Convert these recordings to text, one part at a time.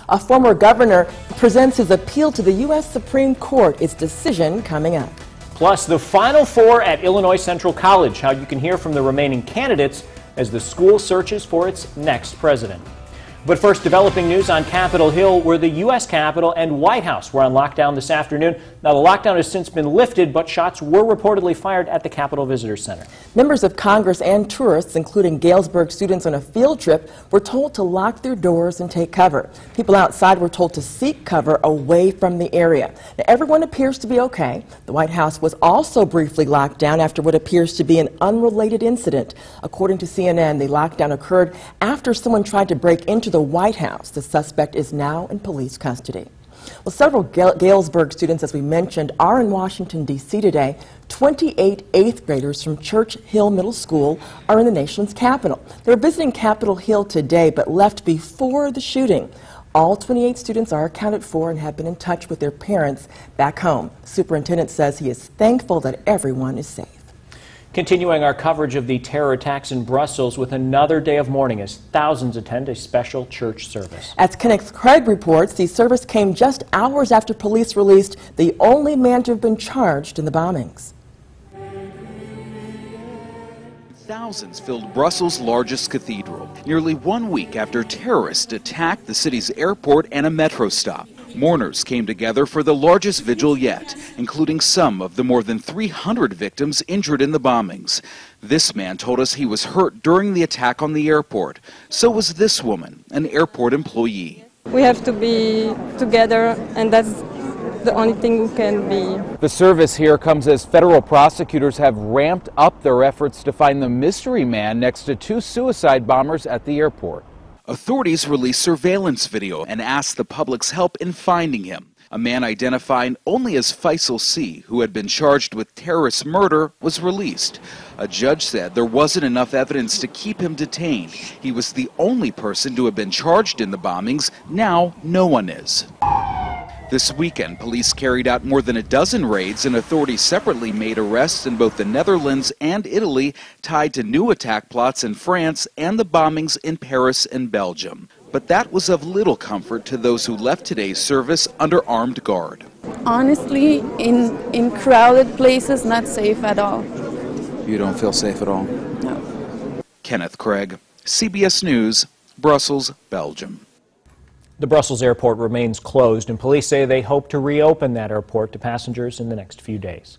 A former governor presents his appeal to the U.S. Supreme Court, its decision coming up. Plus, the Final Four at Illinois Central College, how you can hear from the remaining candidates as the school searches for its next president. But first, developing news on Capitol Hill, where the U.S. Capitol and White House were on lockdown this afternoon. Now, the lockdown has since been lifted, but shots were reportedly fired at the Capitol Visitor Center. Members of Congress and tourists, including Galesburg students on a field trip, were told to lock their doors and take cover. People outside were told to seek cover away from the area. Now, everyone appears to be okay. The White House was also briefly locked down after what appears to be an unrelated incident. According to CNN, the lockdown occurred after someone tried to break into the White House. The suspect is now in police custody. Well, several Galesburg students, as we mentioned, are in Washington, D.C. today. 28 8th graders from Church Hill Middle School are in the nation's capital. They were visiting Capitol Hill today, but left before the shooting. All 28 students are accounted for and have been in touch with their parents back home. The superintendent says he is thankful that everyone is safe. Continuing our coverage of the terror attacks in Brussels with another day of mourning as thousands attend a special church service. As Kenneth Craig reports, the service came just hours after police released the only man to have been charged in the bombings. Thousands filled Brussels' largest cathedral, nearly 1 week after terrorists attacked the city's airport and a metro stop. Mourners came together for the largest vigil yet, including some of the more than 300 victims injured in the bombings. This man told us he was hurt during the attack on the airport. So was this woman, an airport employee. We have to be together, and that's the only thing we can be. The service here comes as federal prosecutors have ramped up their efforts to find the mystery man next to 2 suicide bombers at the airport. Authorities released surveillance video and asked the public's help in finding him. A man identified only as Faisal C., who had been charged with terrorist murder, was released. A judge said there wasn't enough evidence to keep him detained. He was the only person to have been charged in the bombings. Now, no one is. This weekend, police carried out more than a dozen raids, and authorities separately made arrests in both the Netherlands and Italy tied to new attack plots in France and the bombings in Paris and Belgium. But that was of little comfort to those who left today's service under armed guard. Honestly, in crowded places, not safe at all. You don't feel safe at all? No. Kenneth Craig, CBS News, Brussels, Belgium. The Brussels airport remains closed, and police say they hope to reopen that airport to passengers in the next few days.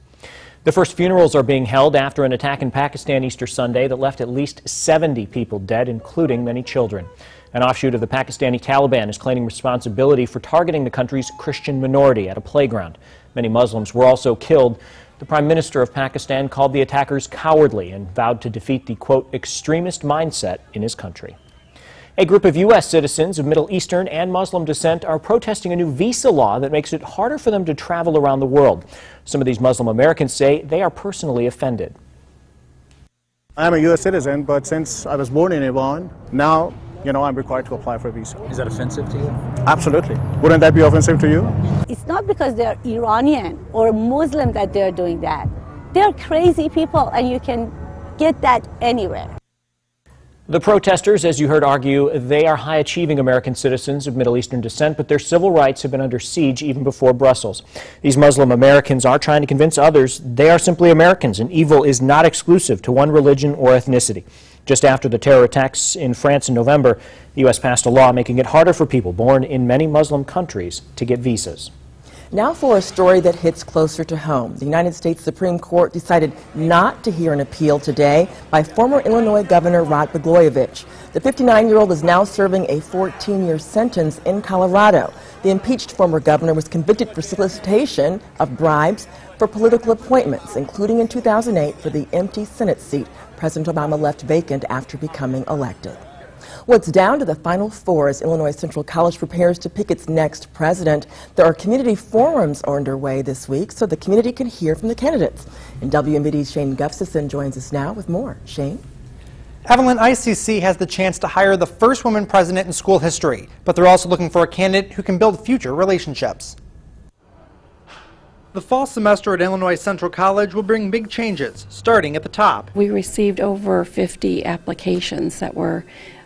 The first funerals are being held after an attack in Pakistan Easter Sunday that left at least 70 people dead, including many children. An offshoot of the Pakistani Taliban is claiming responsibility for targeting the country's Christian minority at a playground. Many Muslims were also killed. The Prime Minister of Pakistan called the attackers cowardly and vowed to defeat the, quote, extremist mindset in his country. A group of U.S. citizens of Middle Eastern and Muslim descent are protesting a new visa law that makes it harder for them to travel around the world. Some of these Muslim Americans say they are personally offended. I'm a U.S. citizen, but since I was born in Iran, now, I'm required to apply for a visa. Is that offensive to you? Absolutely. Wouldn't that be offensive to you? It's not because they're Iranian or Muslim that they're doing that. They're crazy people, and you can get that anywhere. The protesters, as you heard, argue they are high-achieving American citizens of Middle Eastern descent, but their civil rights have been under siege even before Brussels. These Muslim Americans are trying to convince others they are simply Americans, and evil is not exclusive to one religion or ethnicity. Just after the terror attacks in France in November, the U.S. passed a law making it harder for people born in many Muslim countries to get visas. Now for a story that hits closer to home. The United States Supreme Court decided not to hear an appeal today by former Illinois Governor Rod Blagojevich. The 59-year-old is now serving a 14-year sentence in Colorado. The impeached former governor was convicted for solicitation of bribes for political appointments, including in 2008 for the empty Senate seat President Obama left vacant after becoming elected. Well, it's down to the Final Four as Illinois Central College prepares to pick its next president. There are community forums underway this week so the community can hear from the candidates. And WMBD's Shane Gustafson joins us now with more. Shane? Evelyn, ICC has the chance to hire the first woman president in school history, but they're also looking for a candidate who can build future relationships. The fall semester at Illinois Central College will bring big changes, starting at the top. We received over 50 applications that were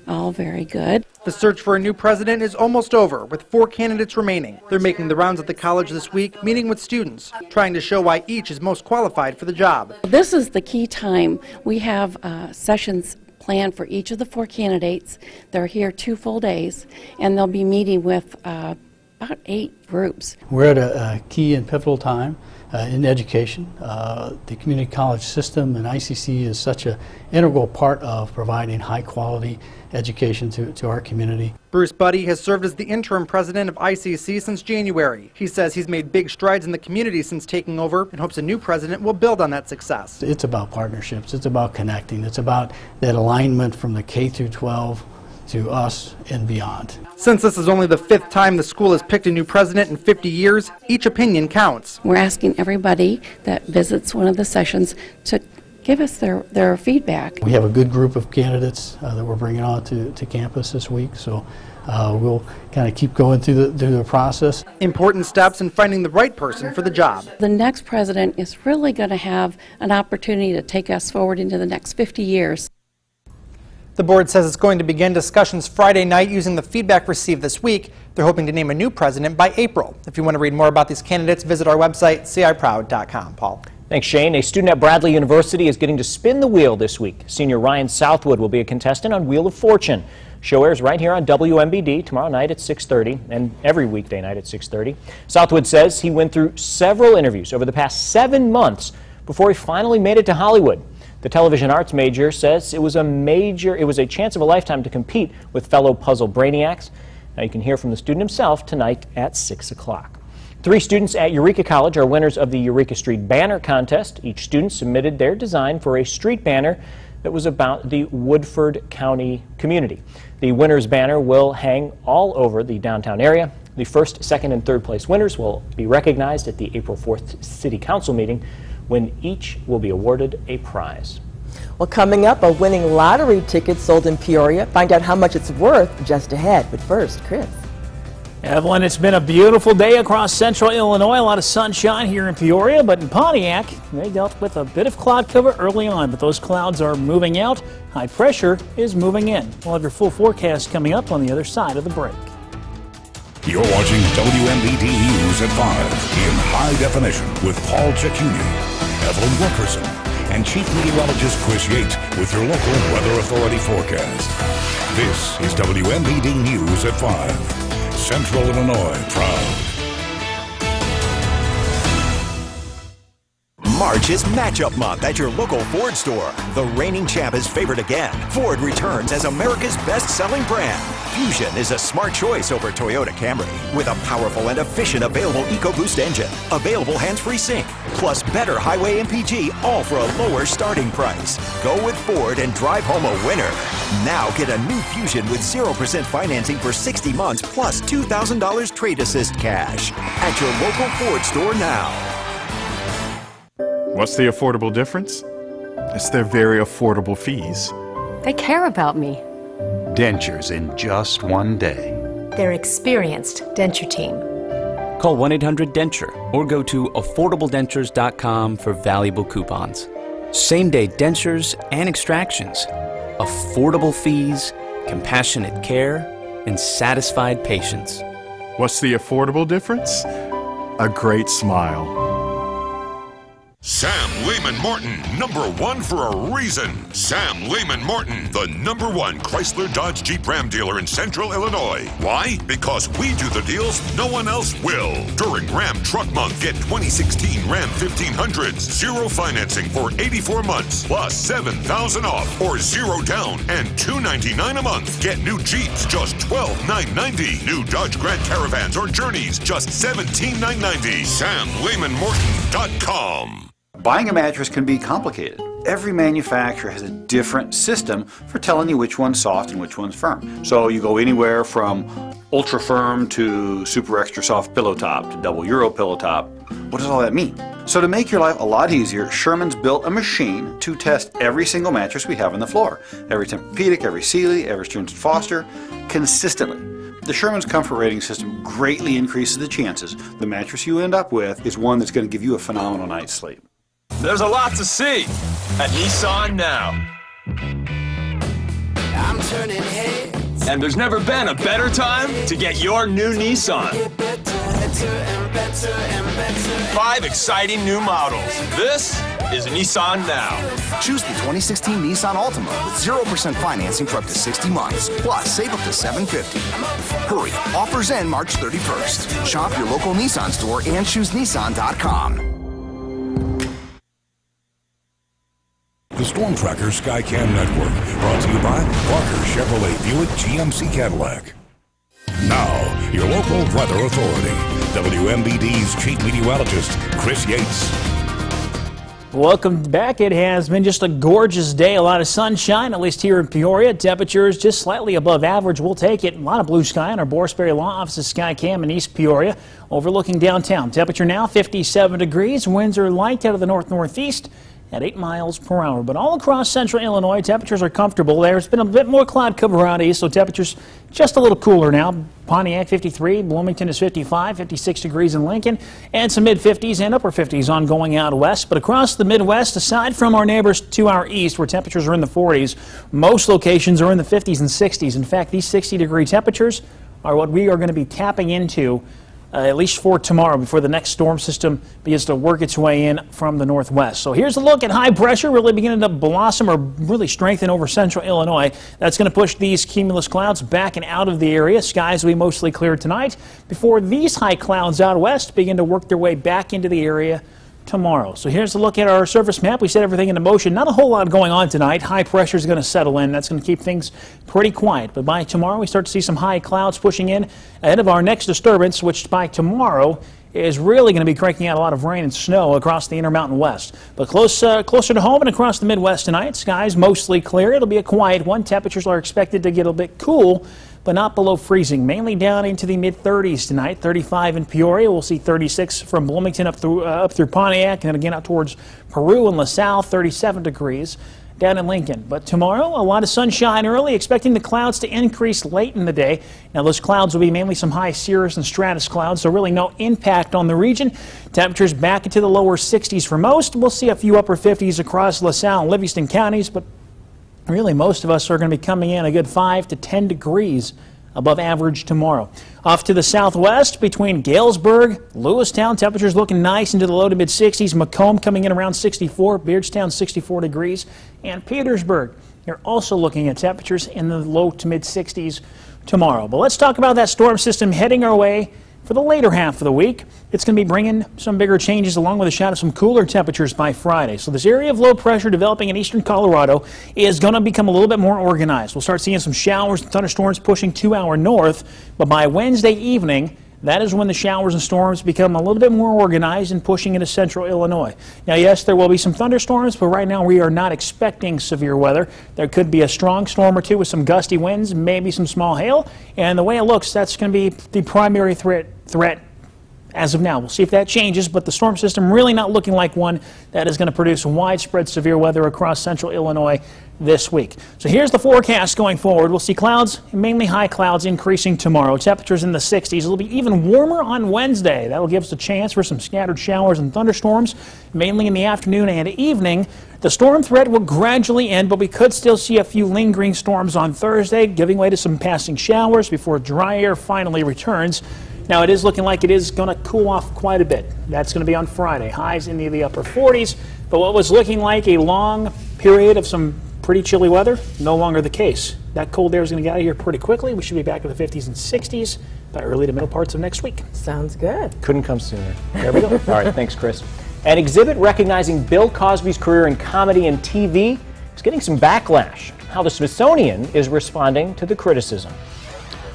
all very good. The search for a new president is almost over, with 4 candidates remaining. They're making the rounds at the college this week, meeting with students, trying to show why each is most qualified for the job. This is the key time. We have sessions planned for each of the 4 candidates. They're here 2 full days, and they'll be meeting with about 8 groups. We're at a key and pivotal time in education. The community college system and ICC is such an integral part of providing high quality education to our community. Bruce Budde has served as the interim president of ICC since January. He says he's made big strides in the community since taking over and hopes a new president will build on that success. It's about partnerships, it's about connecting, it's about that alignment from the K through 12 to us and beyond. Since this is only the 5th time the school has picked a new president in 50 years, each opinion counts. We're asking everybody that visits one of the sessions to give us their feedback. We have a good group of candidates that we're bringing on to campus this week, so we'll kind of keep going through the process. Important steps in finding the right person for the job. The next president is really going to have an opportunity to take us forward into the next 50 years. The board says it's going to begin discussions Friday night using the feedback received this week. They're hoping to name a new president by April. If you want to read more about these candidates, visit our website, ciproud.com. Paul. Thanks, Shane. A student at Bradley University is getting to spin the wheel this week. Senior Ryan Southwood will be a contestant on Wheel of Fortune. Show airs right here on WMBD tomorrow night at 6:30 and every weekday night at 6:30. Southwood says he went through several interviews over the past 7 months before he finally made it to Hollywood. The television arts major says it was a chance of a lifetime to compete with fellow puzzle brainiacs. Now you can hear from the student himself tonight at 6 o'clock. 3 students at Eureka College are winners of the Eureka Street Banner Contest. Each student submitted their design for a street banner that was about the Woodford County community. The winner's banner will hang all over the downtown area. The first, second, and third place winners will be recognized at the April 4th City Council meeting, when each will be awarded a prize. Well, coming up, a winning lottery ticket sold in Peoria. Find out how much it's worth just ahead. But first, Chris. Evelyn, it's been a beautiful day across central Illinois. A lot of sunshine here in Peoria, but in Pontiac, they dealt with a bit of cloud cover early on, but those clouds are moving out. High pressure is moving in. We'll have your full forecast coming up on the other side of the break. You're watching WMBD News at 5 in high definition with Paul Ciacchini, Evelyn Wilkerson, and Chief Meteorologist Chris Yates with your local Weather Authority forecast. This is WMBD News at 5. Central Illinois proud. March is matchup month at your local Ford store. The reigning champ is favored again. Ford returns as America's best-selling brand. Fusion is a smart choice over Toyota Camry with a powerful and efficient available EcoBoost engine, available hands-free sync, plus better highway MPG, all for a lower starting price. Go with Ford and drive home a winner. Now get a new Fusion with 0% financing for 60 months plus $2,000 trade assist cash at your local Ford store now. What's the affordable difference? It's their very affordable fees. They care about me. Dentures in just one day. Their experienced denture team. Call 1-800-DENTURE or go to affordabledentures.com for valuable coupons. Same-day dentures and extractions. Affordable fees, compassionate care, and satisfied patients. What's the affordable difference? A great smile. Sam Lehman Morton, #1 for a reason. Sam Lehman Morton, the #1 Chrysler Dodge Jeep Ram dealer in Central Illinois. Why? Because we do the deals no one else will. During Ram Truck Month, get 2016 Ram 1500s, 0 financing for 84 months, plus $7,000 off, or 0 down and $299 a month. Get new Jeeps, just $12,990. New Dodge Grand Caravans or Journeys, just $17,990. SamLehmanMorton.com. Buying a mattress can be complicated. Every manufacturer has a different system for telling you which one's soft and which one's firm. So you go anywhere from ultra firm to super extra soft pillow top to double Euro pillow top. What does all that mean? So to make your life a lot easier, Sherman's built a machine to test every single mattress we have on the floor. Every Tempur-Pedic, every Sealy, every Stearns & Foster, consistently. The Sherman's Comfort Rating System greatly increases the chances the mattress you end up with is one that's going to give you a phenomenal night's sleep. There's a lot to see at Nissan now. I'm turning heads. And there's never been a better time to get your new Nissan. 5 exciting new models. This is a Nissan Now. Choose the 2016 Nissan Altima with 0% financing for up to 60 months. Plus, save up to $750. Hurry, offers end March 31st. Shop your local Nissan store and choose Nissan.com. The Storm Tracker Skycam Network, brought to you by Parker Chevrolet Buick GMC Cadillac. Now, your local weather authority, WMBD's chief meteorologist, Chris Yates. Welcome back. It has been just a gorgeous day. A lot of sunshine, at least here in Peoria. Temperatures just slightly above average. We'll take it. A lot of blue sky on our Borisberry Law Office's Skycam in East Peoria, overlooking downtown. Temperature now 57 degrees. Winds are light out of the north-northeast at 8 miles per hour. But all across central Illinois, temperatures are comfortable. There's been a bit more cloud cover around east, so temperatures just a little cooler now. Pontiac 53, Bloomington is 55, 56 degrees in Lincoln, and some mid-50s and upper 50s on going out west. But across the Midwest, aside from our neighbors to our east, where temperatures are in the 40s, most locations are in the 50s and 60s. In fact, these 60-degree temperatures are what we are going to be tapping into at least for tomorrow, before the next storm system begins to work its way in from the northwest. So here's a look at high pressure really beginning to blossom or really strengthen over central Illinois. That's going to push these cumulus clouds back and out of the area. Skies will be mostly clear tonight before these high clouds out west begin to work their way back into the area tomorrow. So here's a look at our surface map. We set everything into motion. Not a whole lot going on tonight. High pressure is going to settle in. That's going to keep things pretty quiet. But by tomorrow, we start to see some high clouds pushing in ahead of our next disturbance, which by tomorrow is really going to be cranking out a lot of rain and snow across the Intermountain West. But closer to home and across the Midwest tonight, skies mostly clear. It'll be a quiet one. Temperatures are expected to get a bit cool, but not below freezing. Mainly down into the mid-30s tonight. 35 in Peoria. We'll see 36 from Bloomington up through Pontiac, and then again out towards Peru and LaSalle. 37 degrees down in Lincoln. But tomorrow, a lot of sunshine early, expecting the clouds to increase late in the day. Now, those clouds will be mainly some high cirrus and stratus clouds, so really no impact on the region. Temperatures back into the lower 60s for most. We'll see a few upper 50s across LaSalle and Livingston counties, but really, most of us are going to be coming in a good 5 to 10 degrees above average tomorrow. Off to the southwest between Galesburg, Lewistown, temperatures looking nice into the low to mid 60s. Macomb coming in around 64, Beardstown 64 degrees, and Petersburg. You're also looking at temperatures in the low to mid 60s tomorrow. But let's talk about that storm system heading our way for the later half of the week. It's going to be bringing some bigger changes along with a shot of some cooler temperatures by Friday. So this area of low pressure developing in eastern Colorado is going to become a little bit more organized. We'll start seeing some showers and thunderstorms pushing to our north, but by Wednesday evening, that is when the showers and storms become a little bit more organized and pushing into central Illinois. Now, yes, there will be some thunderstorms, but right now we are not expecting severe weather. There could be a strong storm or two with some gusty winds, maybe some small hail, and the way it looks, that's going to be the primary threat as of now. We'll see if that changes, but the storm system really not looking like one that is going to produce widespread severe weather across central Illinois this week. So here's the forecast going forward. We'll see clouds, mainly high clouds, increasing tomorrow. Temperatures in the 60s. It'll be even warmer on Wednesday. That'll give us a chance for some scattered showers and thunderstorms, mainly in the afternoon and evening. The storm threat will gradually end, but we could still see a few lingering storms on Thursday, giving way to some passing showers before dry air finally returns. Now, it is looking like it is going to cool off quite a bit. That's going to be on Friday. Highs in the upper 40s. But what was looking like a long period of some pretty chilly weather, no longer the case. That cold air is going to get out of here pretty quickly. We should be back to the 50s and 60s by early to middle parts of next week. Sounds good. Couldn't come sooner. There we go. All right, thanks, Chris. An exhibit recognizing Bill Cosby's career in comedy and TV is getting some backlash. How the Smithsonian is responding to the criticism.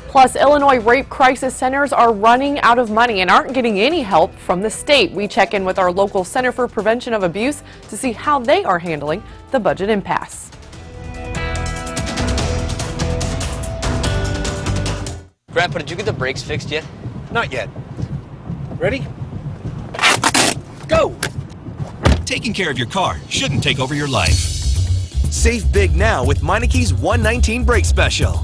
Plus, Illinois rape crisis centers are running out of money and aren't getting any help from the state. We check in with our local Center for Prevention of Abuse to see how they are handling the budget impasse. Grandpa, did you get the brakes fixed yet? Not yet. Ready? Go! Taking care of your car shouldn't take over your life. Save big now with Meinike's 119 brake special.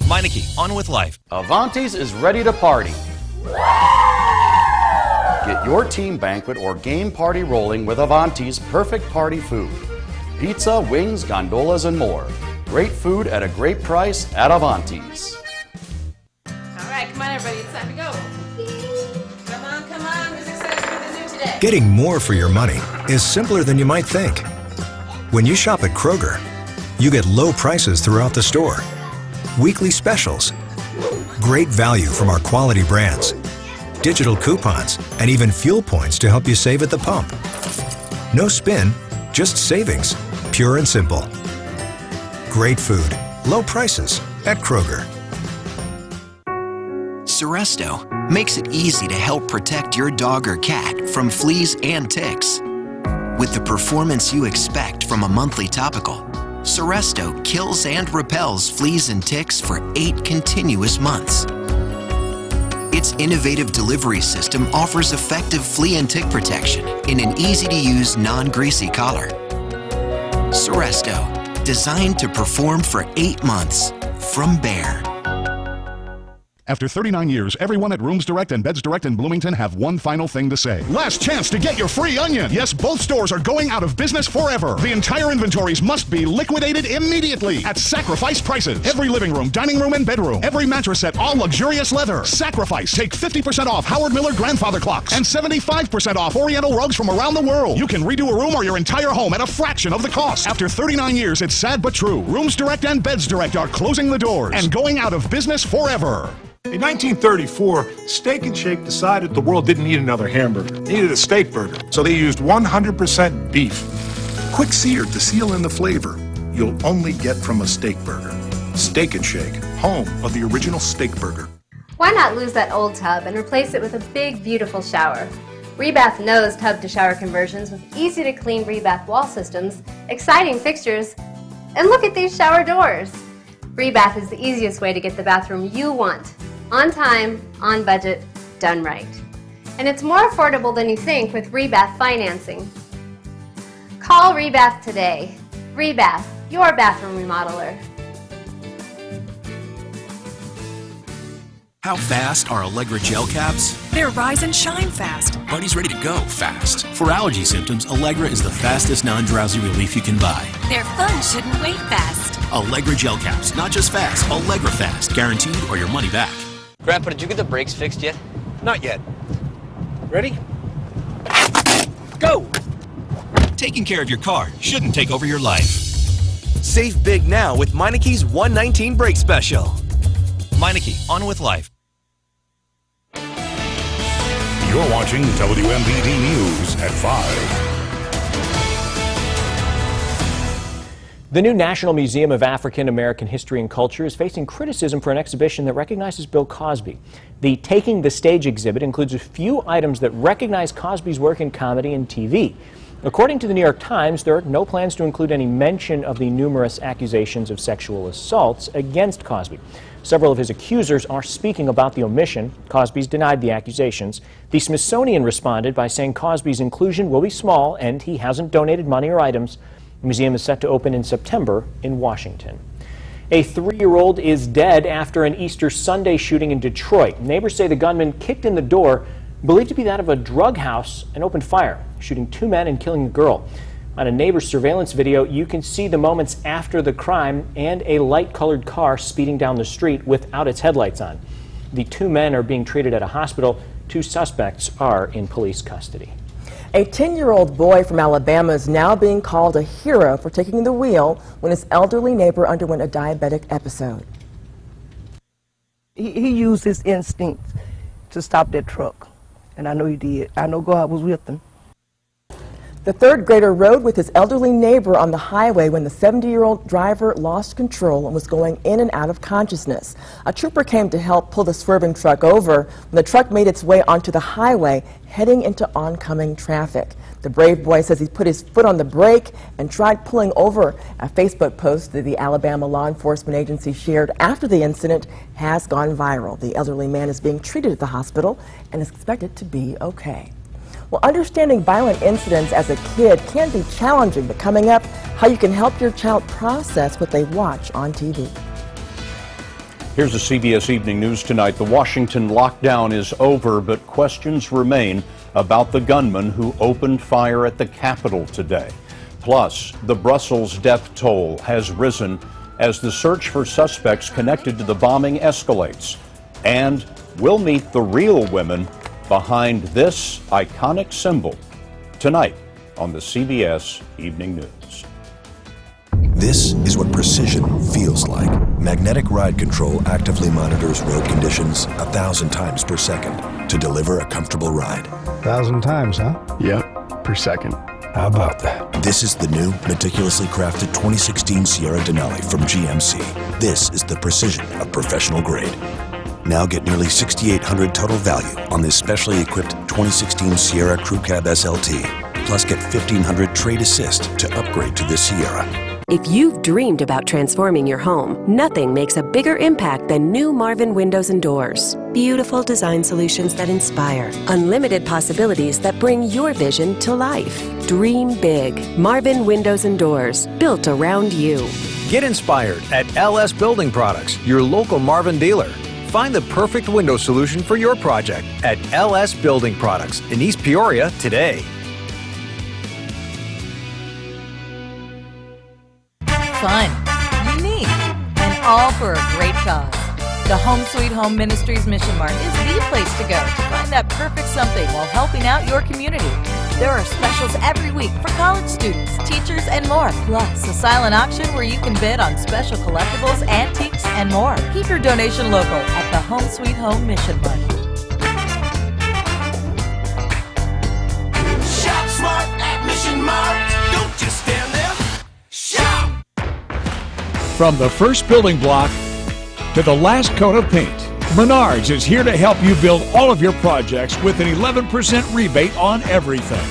Meineke, on with life. Avanti's is ready to party. Get your team banquet or game party rolling with Avanti's perfect party food. Pizza, wings, gondolas, and more. Great food at a great price at Avanti's. All right, come on, everybody. It's time to go. Come on. Who's excited for the zoo today? Getting more for your money is simpler than you might think. When you shop at Kroger, you get low prices throughout the store, weekly specials, great value from our quality brands, digital coupons, and even fuel points to help you save at the pump. No spin, just savings, pure and simple. Great food, low prices at Kroger. Seresto makes it easy to help protect your dog or cat from fleas and ticks. With the performance you expect from a monthly topical, Seresto kills and repels fleas and ticks for 8 continuous months. Its innovative delivery system offers effective flea and tick protection in an easy-to-use, non-greasy collar. Seresto, designed to perform for 8 months from Bayer. After 39 years, everyone at Rooms Direct and Beds Direct in Bloomington have one final thing to say. Last chance to get your free onion. Yes, both stores are going out of business forever. The entire inventories must be liquidated immediately at sacrifice prices. Every living room, dining room, and bedroom. Every mattress set, all luxurious leather. Sacrifice. Take 50% off Howard Miller grandfather clocks and 75% off Oriental rugs from around the world. You can redo a room or your entire home at a fraction of the cost. After 39 years, it's sad but true. Rooms Direct and Beds Direct are closing the doors and going out of business forever. In 1934, Steak and Shake decided the world didn't need another hamburger. It needed a steak burger. So they used 100% beef. Quick seared to seal in the flavor you'll only get from a steak burger. Steak and Shake, home of the original steak burger. Why not lose that old tub and replace it with a big, beautiful shower? Rebath knows tub-to-shower conversions with easy-to-clean Rebath wall systems, exciting fixtures, and look at these shower doors. Rebath is the easiest way to get the bathroom you want. On time, on budget, done right. And it's more affordable than you think with Rebath financing. Call Rebath today. Rebath, your bathroom remodeler. How fast are Allegra gel caps? They're rise and shine fast. Buddy's ready to go fast. For allergy symptoms, Allegra is the fastest non-drowsy relief you can buy. Their fun shouldn't wait fast. Allegra gel caps, not just fast, Allegra fast, guaranteed or your money back. Grandpa, did you get the brakes fixed yet? Not yet. Ready? Go! Taking care of your car shouldn't take over your life. Save big now with Meinike's 119 brake special. Meineke, on with life. You're watching WMBD News at 5. The new National Museum of African American History and Culture is facing criticism for an exhibition that recognizes Bill Cosby. The Taking the Stage exhibit includes a few items that recognize Cosby's work in comedy and TV. According to the New York Times, there are no plans to include any mention of the numerous accusations of sexual assaults against Cosby. Several of his accusers are speaking about the omission. Cosby's denied the accusations. The Smithsonian responded by saying Cosby's inclusion will be small and he hasn't donated money or items. The museum is set to open in September in Washington. A 3-year-old is dead after an Easter Sunday shooting in Detroit. Neighbors say the gunman kicked in the door, believed to be that of a drug house, and opened fire, shooting 2 men and killing a girl. On a neighbor's surveillance video, you can see the moments after the crime and a light-colored car speeding down the street without its headlights on. The 2 men are being treated at a hospital. 2 suspects are in police custody. A 10-year-old boy from Alabama is now being called a hero for taking the wheel when his elderly neighbor underwent a diabetic episode. He used his instinct to stop that truck, and I know he did. I know God was with him. The 3rd grader rode with his elderly neighbor on the highway when the 70-year-old driver lost control and was going in and out of consciousness. A trooper came to help pull the swerving truck over when the truck made its way onto the highway, heading into oncoming traffic. The brave boy says he put his foot on the brake and tried pulling over. A Facebook post that the Alabama Law Enforcement Agency shared after the incident has gone viral. The elderly man is being treated at the hospital and is expected to be okay. Well, understanding violent incidents as a kid can be challenging, but coming up, how you can help your child process what they watch on TV. Here's the CBS Evening News tonight. The Washington lockdown is over, but questions remain about the gunman who opened fire at the Capitol today. Plus, the Brussels death toll has risen as the search for suspects connected to the bombing escalates. And we'll meet the real women behind this iconic symbol tonight on the CBS Evening News. This is what precision feels like. Magnetic Ride Control actively monitors road conditions 1,000 times per second to deliver a comfortable ride. 1,000 times, huh? Yep, per second. How about that? This is the new, meticulously crafted 2016 Sierra Denali from GMC. This is the precision of professional grade. Now get nearly $6,800 total value on this specially equipped 2016 Sierra Crew Cab SLT. Plus get $1,500 trade assist to upgrade to this Sierra. If you've dreamed about transforming your home, nothing makes a bigger impact than new Marvin Windows and Doors. Beautiful design solutions that inspire, unlimited possibilities that bring your vision to life. Dream big. Marvin Windows and Doors, built around you. Get inspired at LS Building Products, your local Marvin dealer. Find the perfect window solution for your project at LS Building Products in East Peoria today. Fun, unique, and all for a great cause. The Home Sweet Home Ministries Mission Mart is the place to go to find that perfect something while helping out your community. There are specials every week for college students, teachers, and more. Plus, a silent auction where you can bid on special collectibles, antiques, and more. Keep your donation local at the Home Sweet Home Mission Mart. Shop smart at Mission Mart. Don't just stand there. Shop! From the first building block to the last coat of paint, Menards is here to help you build all of your projects with an 11% rebate on everything.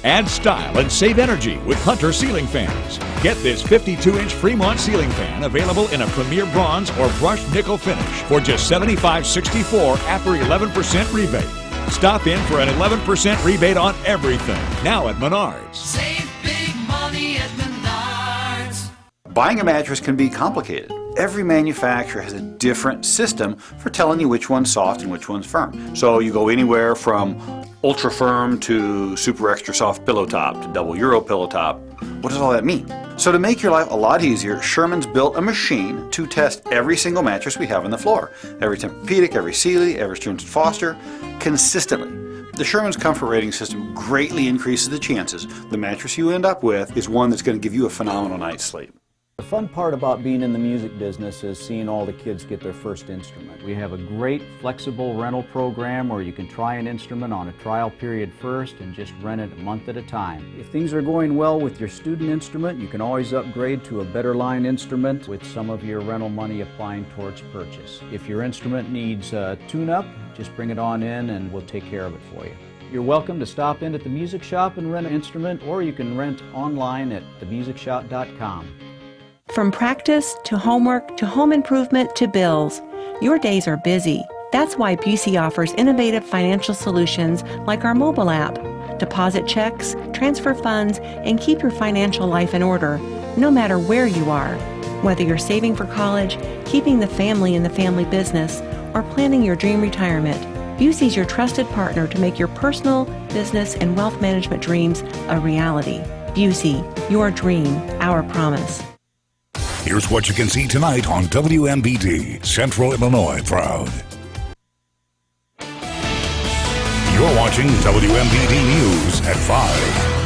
Add style and save energy with Hunter ceiling fans. Get this 52-inch Fremont ceiling fan available in a premier bronze or brushed nickel finish for just $75.64 after 11% rebate. Stop in for an 11% rebate on everything now at Menards. Save big money at Menards. Buying a mattress can be complicated. Every manufacturer has a different system for telling you which one's soft and which one's firm. So you go anywhere from ultra firm to super extra soft pillow top to double Euro pillow top. What does all that mean? So to make your life a lot easier, Sherman's built a machine to test every single mattress we have on the floor. Every Tempur-Pedic, every Sealy, every Stearns & Foster, consistently. The Sherman's Comfort Rating System greatly increases the chances the mattress you end up with is one that's going to give you a phenomenal night's sleep. The fun part about being in the music business is seeing all the kids get their first instrument. We have a great flexible rental program where you can try an instrument on a trial period first and just rent it a month at a time. If things are going well with your student instrument, you can always upgrade to a better line instrument with some of your rental money applying towards purchase. If your instrument needs a tune-up, just bring it on in and we'll take care of it for you. You're welcome to stop in at the music shop and rent an instrument, or you can rent online at themusicshop.com. From practice to homework to home improvement to bills, your days are busy. That's why Busey offers innovative financial solutions like our mobile app. Deposit checks, transfer funds, and keep your financial life in order, no matter where you are. Whether you're saving for college, keeping the family in the family business, or planning your dream retirement, Busey's your trusted partner to make your personal, business, and wealth management dreams a reality. Busey, your dream, our promise. Here's what you can see tonight on WMBD, Central Illinois Proud. You're watching WMBD News at 5.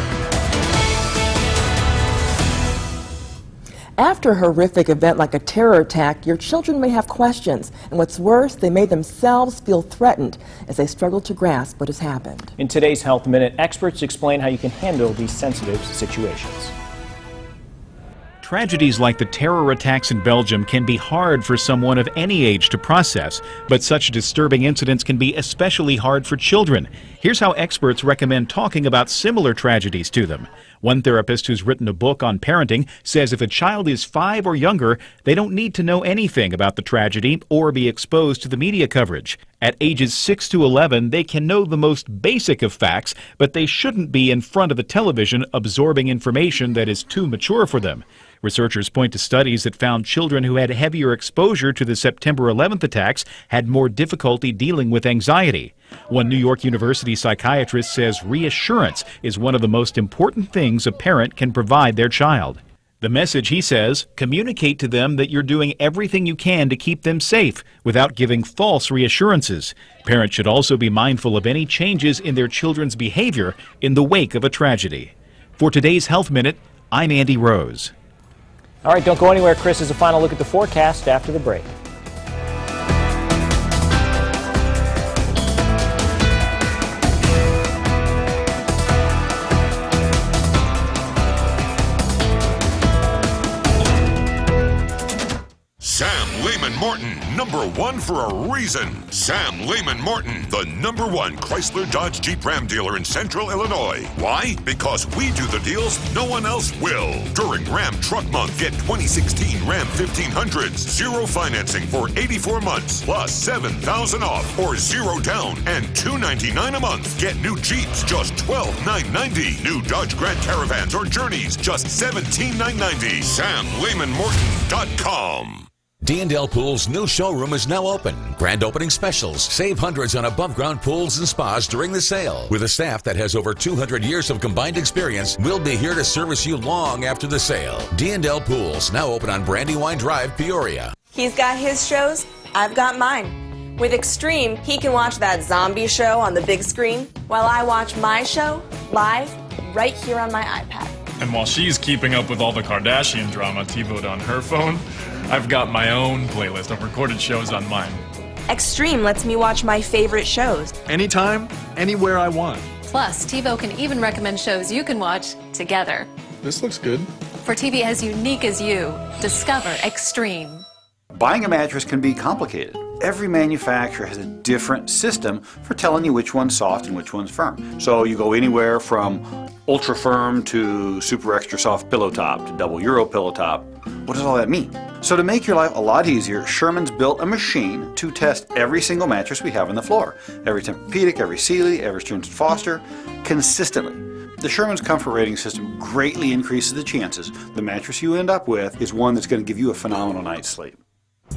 After a horrific event like a terror attack, your children may have questions. And what's worse, they may themselves feel threatened as they struggle to grasp what has happened. In today's Health Minute, experts explain how you can handle these sensitive situations. Tragedies like the terror attacks in Belgium can be hard for someone of any age to process, but such disturbing incidents can be especially hard for children. Here's how experts recommend talking about similar tragedies to them. One therapist who's written a book on parenting says if a child is 5 or younger, they don't need to know anything about the tragedy or be exposed to the media coverage. At ages 6 to 11, they can know the most basic of facts, but they shouldn't be in front of the television absorbing information that is too mature for them. Researchers point to studies that found children who had heavier exposure to the September 11th attacks had more difficulty dealing with anxiety. One New York University psychiatrist says reassurance is one of the most important things a parent can provide their child. The message, he says, communicate to them that you're doing everything you can to keep them safe without giving false reassurances. Parents should also be mindful of any changes in their children's behavior in the wake of a tragedy. For today's Health Minute, I'm Andy Rose. All right, don't go anywhere, Chris. As a final look at the forecast after the break. Sam Lehman Morton, #1 for a reason. Sam Lehman Morton, the #1 Chrysler Dodge Jeep Ram dealer in Central Illinois. Why? Because we do the deals no one else will. During Ram Truck Month, get 2016 Ram 1500s, 0 financing for 84 months, plus $7,000 off or 0 down and $299 a month. Get new Jeeps, just $12,990. New Dodge Grand Caravans or Journeys, just $17,990. SamLehmanMorton.com. D&L Pool's new showroom is now open. Grand opening specials. Save hundreds on above-ground pools and spas during the sale. With a staff that has over 200 years of combined experience, we'll be here to service you long after the sale. D&L Pools, now open on Brandywine Drive, Peoria. He's got his shows, I've got mine. With Extreme, he can watch that zombie show on the big screen, while I watch my show live right here on my iPad. And while she's keeping up with all the Kardashian drama TiVo'd on her phone, I've got my own playlist of recorded shows on mine. Extreme lets me watch my favorite shows. Anytime, anywhere I want. Plus, TiVo can even recommend shows you can watch together. This looks good. For TV as unique as you, discover Extreme. Buying a mattress can be complicated. Every manufacturer has a different system for telling you which one's soft and which one's firm. So you go anywhere from ultra firm to super extra soft pillow top to double Euro pillow top. What does all that mean? So to make your life a lot easier, Sherman's built a machine to test every single mattress we have on the floor. Every Tempur-Pedic, every Sealy, every Stearns & Foster, consistently. The Sherman's Comfort Rating System greatly increases the chances the mattress you end up with is one that's going to give you a phenomenal night's sleep.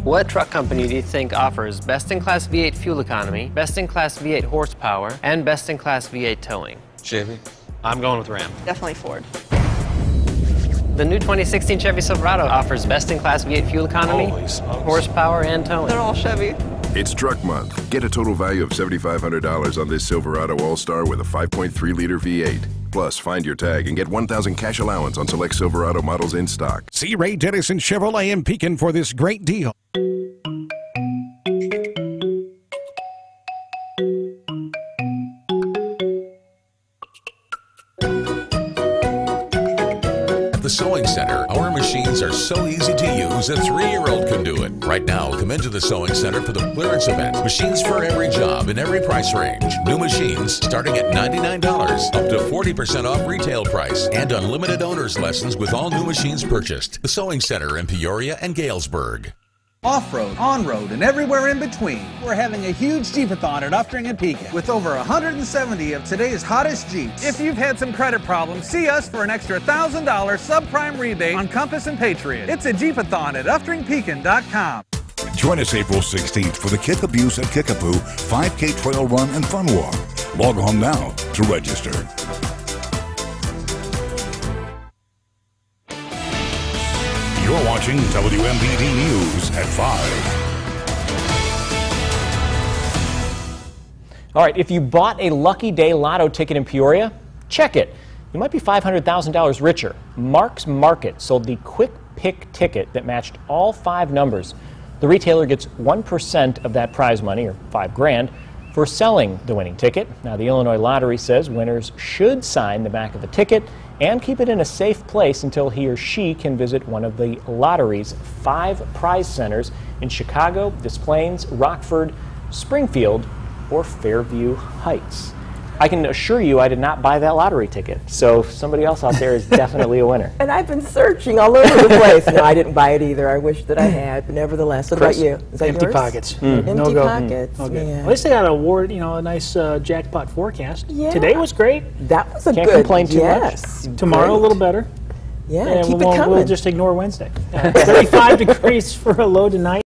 What truck company do you think offers best-in-class V8 fuel economy, best-in-class V8 horsepower, and best-in-class V8 towing? Chevy. I'm going with Ram. Definitely Ford. The new 2016 Chevy Silverado offers best-in-class V8 fuel economy, horsepower, and towing. They're all Chevy. It's Truck Month. Get a total value of $7,500 on this Silverado All-Star with a 5.3-liter V8. Plus, find your tag and get $1,000 cash allowance on select Silverado models in stock. See Ray Dennison Chevrolet in Pekin for this great deal. At the Sewing Center, our machines are so easy to use, a 3-year-old can do it. Right now, come into the Sewing Center for the clearance event. Machines for every job in every price range. New machines starting at $99, up to 40% off retail price, and unlimited owner's lessons with all new machines purchased. The Sewing Center in Peoria and Galesburg. Off-road, on-road, and everywhere in between. We're having a huge Jeepathon at Uftring and Pekin with over 170 of today's hottest Jeeps. If you've had some credit problems, see us for an extra $1,000 subprime rebate on Compass and Patriot. It's a Jeepathon at UfteringPekin.com. Join us April 16th for the Kickaboo at Kickapoo 5K Trail Run and Fun Walk. Log on now to register. You're watching WMBD News at 5. All right, if you bought a Lucky Day Lotto ticket in Peoria, check it. You might be $500,000 richer. Mark's Market sold the Quick Pick ticket that matched all 5 numbers. The retailer gets 1% of that prize money, or $5 grand, for selling the winning ticket. Now, the Illinois Lottery says winners should sign the back of the ticket and keep it in a safe place until he or she can visit one of the lottery's 5 prize centers in Chicago, Des Plaines, Rockford, Springfield, or Fairview Heights. I can assure you I did not buy that lottery ticket, so somebody else out there is definitely a winner. And I've been searching all over the place. No, I didn't buy it either. I wish that I had, but nevertheless. What Chris, about you? Is that empty yours? pockets. Empty No go. pockets. Okay. Yeah. At least they got an award, a nice jackpot forecast. Yeah. Today was great. That was a Can't good. complain too much. Tomorrow a little better. Yeah, and keep it coming. We'll just ignore Wednesday. 35 degrees for a low tonight.